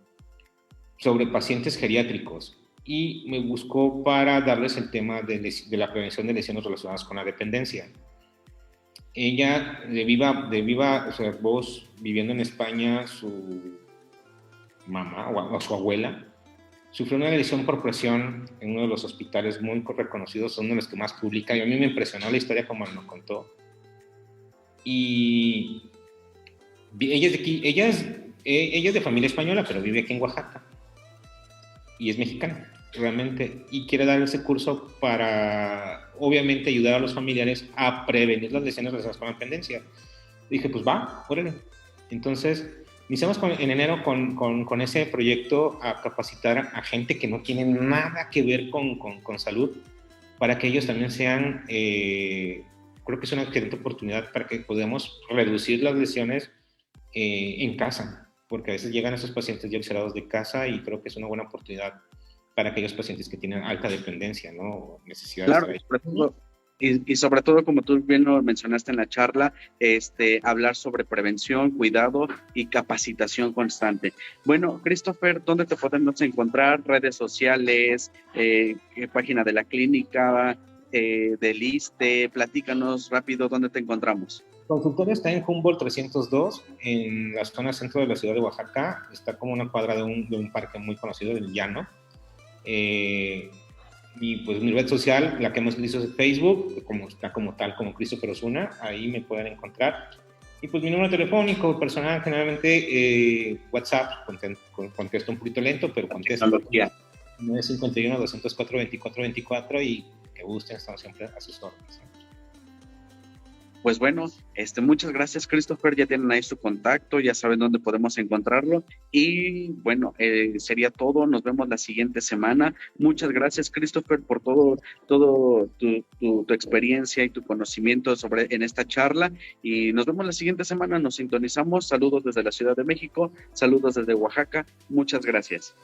Speaker 2: sobre pacientes geriátricos, y me buscó para darles el tema de la prevención de lesiones relacionadas con la dependencia. Ella, de viva, o sea, vos viviendo en España, su mamá o su abuela sufrió una lesión por presión en uno de los hospitales muy reconocidos, son uno de los que más publica, y a mí me impresionó la historia como nos contó. Y Ella es de aquí, ella es de familia española, pero vive aquí en Oaxaca. Y es mexicana, realmente. Y quiere dar ese curso para, obviamente, ayudar a los familiares a prevenir las lesiones relacionadas con la dependencia. Dije, pues va, órale. Entonces, iniciamos en enero con ese proyecto a capacitar a gente que no tiene nada que ver con salud, para que ellos también sean, creo que es una excelente oportunidad para que podamos reducir las lesiones en casa, porque a veces llegan esos pacientes ya observados de casa y creo que es una buena oportunidad para aquellos pacientes que tienen alta dependencia, ¿no? Necesidades.
Speaker 1: Claro, sobre todo, y sobre todo, como tú bien lo mencionaste en la charla, hablar sobre prevención, cuidado y capacitación constante. Bueno, Christopher, ¿dónde te podemos encontrar? Redes sociales, página de la clínica, del ISSSTE, platícanos rápido dónde te encontramos.
Speaker 2: El consultorio está en Humboldt 302, en la zona centro de la ciudad de Oaxaca. Está como una cuadra de un parque muy conocido, del Llano. Y pues mi red social, la que hemos visto es Facebook, está como tal, como Christopher Osuna, ahí me pueden encontrar. Y pues mi número telefónico personal, generalmente WhatsApp, contesto un poquito lento, pero contesto. 951-204-2424 y que gusten, estamos siempre a sus órdenes.
Speaker 1: Pues bueno, muchas gracias, Christopher, ya tienen ahí su contacto, ya saben dónde podemos encontrarlo y bueno, sería todo, nos vemos la siguiente semana. Muchas gracias, Christopher, por todo tu experiencia y tu conocimiento en esta charla y nos vemos la siguiente semana, nos sintonizamos, saludos desde la Ciudad de México, saludos desde Oaxaca, muchas gracias.